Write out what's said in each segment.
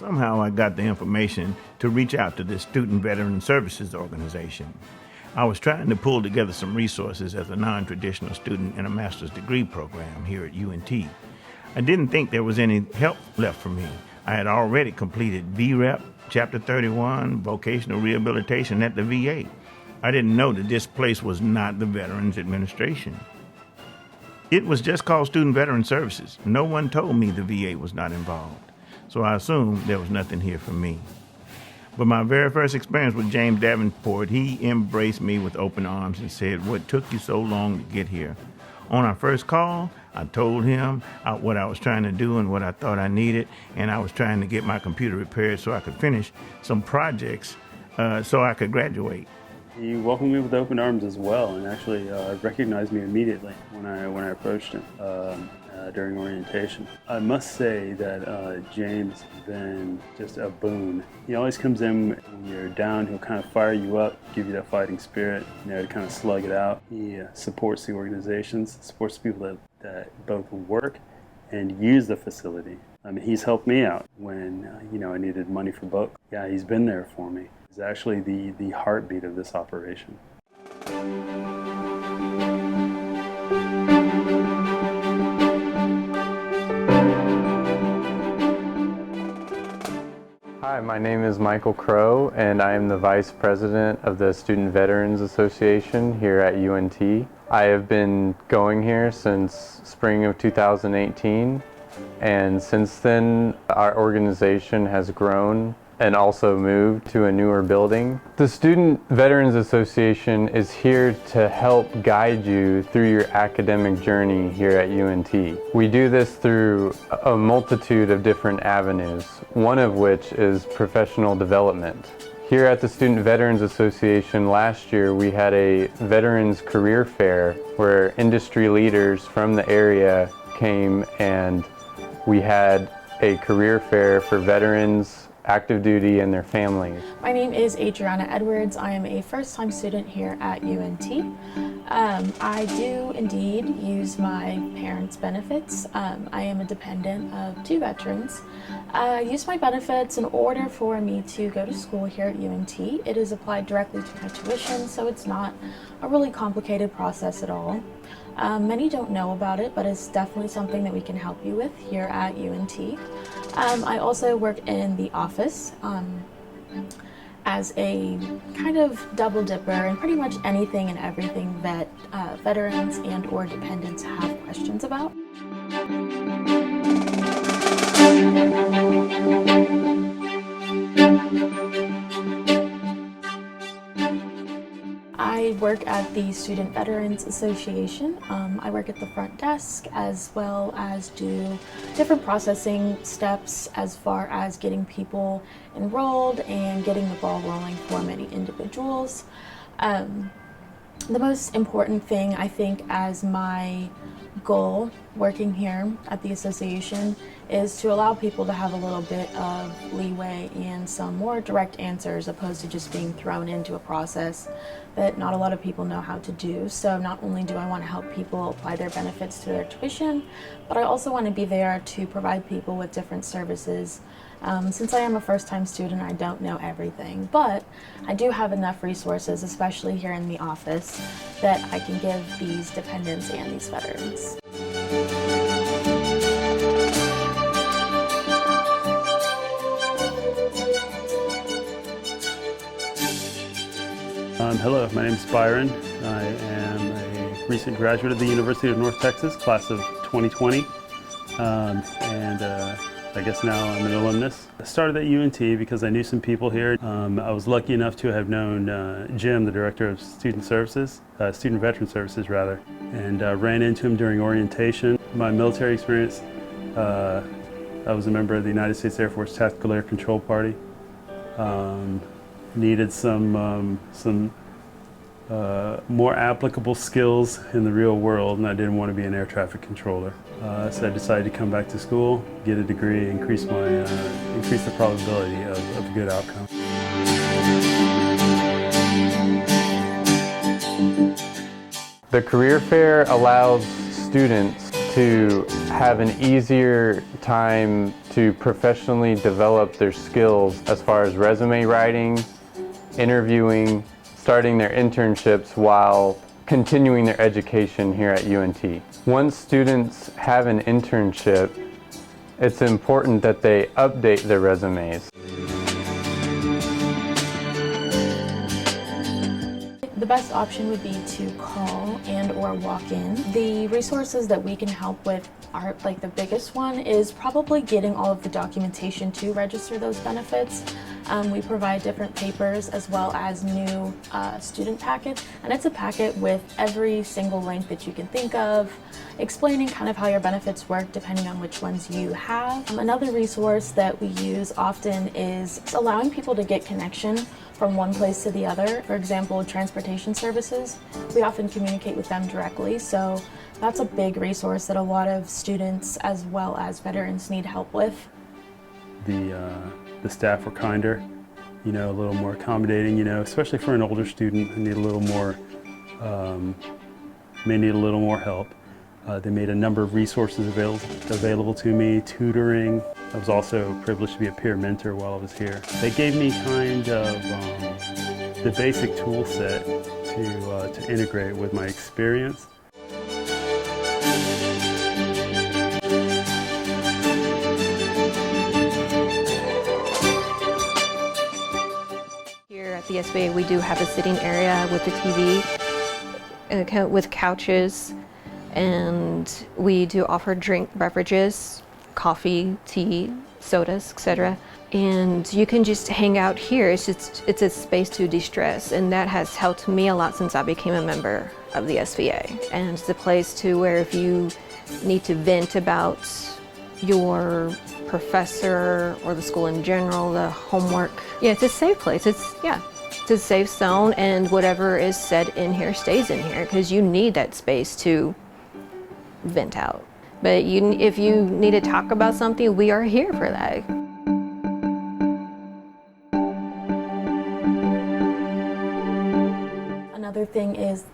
Somehow I got the information to reach out to this Student Veteran Services organization. I was trying to pull together some resources as a non-traditional student in a master's degree program here at UNT. I didn't think there was any help left for me. I had already completed VREP, Chapter 31, vocational rehabilitation at the VA. I didn't know that this place was not the Veterans Administration. It was just called Student Veteran Services. No one told me the VA was not involved, so I assumed there was nothing here for me. But my very first experience with James Davenport, he embraced me with open arms and said, "What took you so long to get here?" On our first call, I told him what I was trying to do and what I thought I needed, and I was trying to get my computer repaired so I could finish some projects so I could graduate. He welcomed me with open arms as well, and actually recognized me immediately when I approached him during orientation. I must say that James has been just a boon. He always comes in when you're down. He'll kind of fire you up, give you that fighting spirit, to kind of slug it out. He supports the organizations, supports the people that both work and use the facility. I mean, he's helped me out when I needed money for books. Yeah, he's been there for me. He's actually the heartbeat of this operation. Hi, my name is Michael Crow, and I am the Vice President of the Student Veterans Association here at UNT. I have been going here since spring of 2018, and since then our organization has grown and also moved to a newer building. The Student Veterans Association is here to help guide you through your academic journey here at UNT. We do this through a multitude of different avenues, one of which is professional development. Here at the Student Veterans Association last year, we had a Veterans Career Fair where industry leaders from the area came, and we had a career fair for veterans, active duty, and their families. My name is Adriana Edwards. I am a first-time student here at UNT. I do indeed use my parents' benefits. I am a dependent of 2 veterans. I use my benefits in order for me to go to school here at UNT. It is applied directly to my tuition, so it's not a really complicated process at all. Many don't know about it, but it's definitely something that we can help you with here at UNT. I also work in the office as a kind of double dipper in pretty much anything and everything that veterans and or dependents have questions about. I work at the Student Veterans Association. I work at the front desk as well as do different processing steps as far as getting people enrolled and getting the ball rolling for many individuals. The most important thing, I think, as my goal working here at the association is to allow people to have a little bit of leeway and some more direct answers opposed to just being thrown into a process that not a lot of people know how to do. So not only do I want to help people apply their benefits to their tuition, but I also want to be there to provide people with different services. Since I am a first-time student, I don't know everything, but I do have enough resources, especially here in the office, that I can give these dependents and these veterans. Hello, my name is Byron. I am a recent graduate of the University of North Texas, class of 2020, I guess now I'm an alumnus. I started at UNT because I knew some people here. I was lucky enough to have known Jim, the director of Student Veteran Services rather, and ran into him during orientation. My military experience, I was a member of the United States Air Force Tactical Air Control Party. Needed some more applicable skills in the real world, and I didn't want to be an air traffic controller. So I decided to come back to school, get a degree, increase the probability of a good outcome. The career fair allows students to have an easier time to professionally develop their skills as far as resume writing, interviewing, starting their internships while continuing their education here at UNT. Once students have an internship, it's important that they update their resumes. The best option would be to call and or walk in. The resources that we can help with are, like, the biggest one is probably getting all of the documentation to register those benefits. We provide different papers as well as new student packets, and it's a packet with every single link that you can think of, explaining kind of how your benefits work depending on which ones you have. Another resource that we use often is allowing people to get connection from one place to the other. For example, transportation services, we often communicate with them directly, so that's a big resource that a lot of students as well as veterans need help with. The staff were kinder, a little more accommodating, especially for an older student who need a little more, may need a little more help. They made a number of resources available to me, tutoring. I was also privileged to be a peer mentor while I was here. They gave me kind of the basic tool set to integrate with my experience. Here at the SBA, we do have a sitting area with a TV, with couches, and we do offer drink beverages, coffee, tea, sodas, etc. And you can just hang out here. It's a space to de-stress, and that has helped me a lot since I became a member of the SVA. And it's a place to where if you need to vent about your professor or the school in general, the homework, it's a safe place. It's a safe zone, and whatever is said in here stays in here because you need that space to vent out. But if you need to talk about something, we are here for that. Another thing is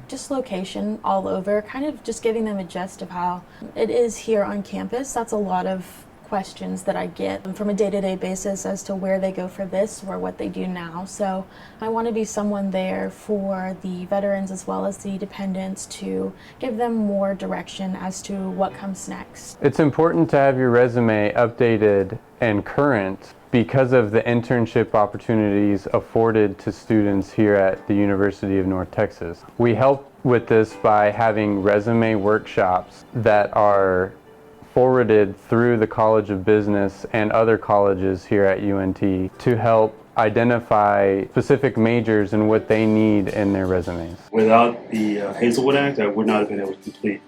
just location all over, kind of just giving them a gist of how it is here on campus. That's a lot of questions that I get from a day-to-day basis as to where they go for this or what they do now. So I want to be someone there for the veterans as well as the dependents to give them more direction as to what comes next. It's important to have your resume updated and current because of the internship opportunities afforded to students here at the University of North Texas. We help with this by having resume workshops that are forwarded through the College of Business and other colleges here at UNT to help identify specific majors and what they need in their resumes. Without the Hazelwood Act, I would not have been able to complete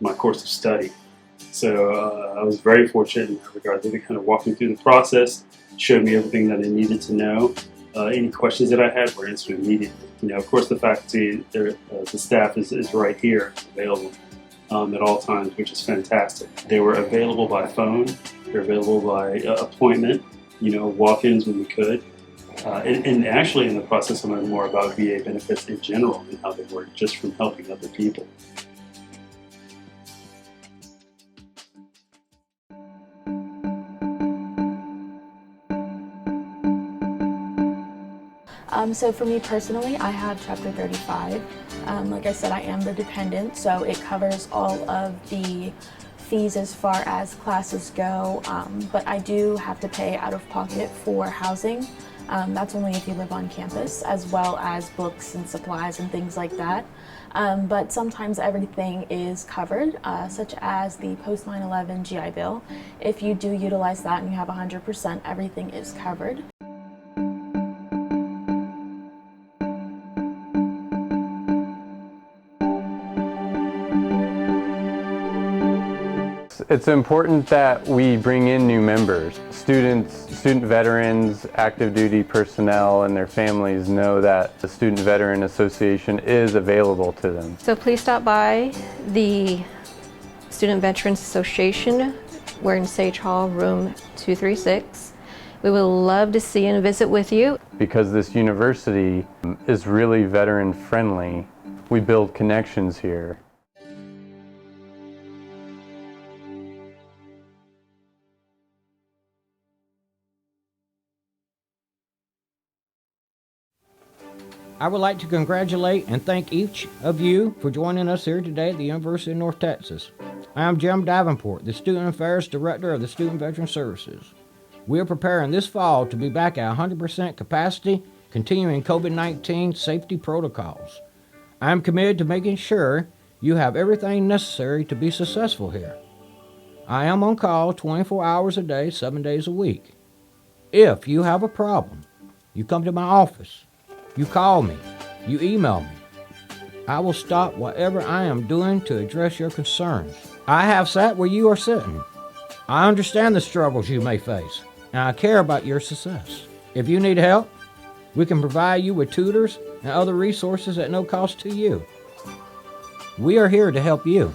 my course of study. So I was very fortunate in that regard. They kind of walked me through the process, showed me everything that I needed to know. Any questions that I had were answered immediately. Of course, the faculty, the staff is right here available at all times, which is fantastic. They were available by phone, they're available by appointment, walk-ins when we could. And actually in the process I learned more about VA benefits in general and how they work just from helping other people. So for me personally, I have Chapter 35. Like I said, I am the dependent, so it covers all of the fees as far as classes go, but I do have to pay out of pocket for housing. That's only if you live on campus, as well as books and supplies and things like that. But sometimes everything is covered, such as the post 9/11 GI Bill. If you do utilize that and you have 100%, everything is covered. It's important that we bring in new members. Student veterans, active duty personnel, and their families know that the Student Veteran Association is available to them. So please stop by the Student Veterans Association. We're in Sage Hall, room 236. We would love to see and visit with you. Because this university is really veteran friendly, we build connections here. I would like to congratulate and thank each of you for joining us here today at the University of North Texas. I am Jim Davenport, the Student Affairs Director of the Student Veteran Services. We are preparing this fall to be back at 100% capacity, continuing COVID-19 safety protocols. I am committed to making sure you have everything necessary to be successful here. I am on call 24 hours a day, 7 days a week. If you have a problem, you come to my office, you call me, you email me. I will stop whatever I am doing to address your concerns. I have sat where you are sitting. I understand the struggles you may face, and I care about your success. If you need help, we can provide you with tutors and other resources at no cost to you. We are here to help you.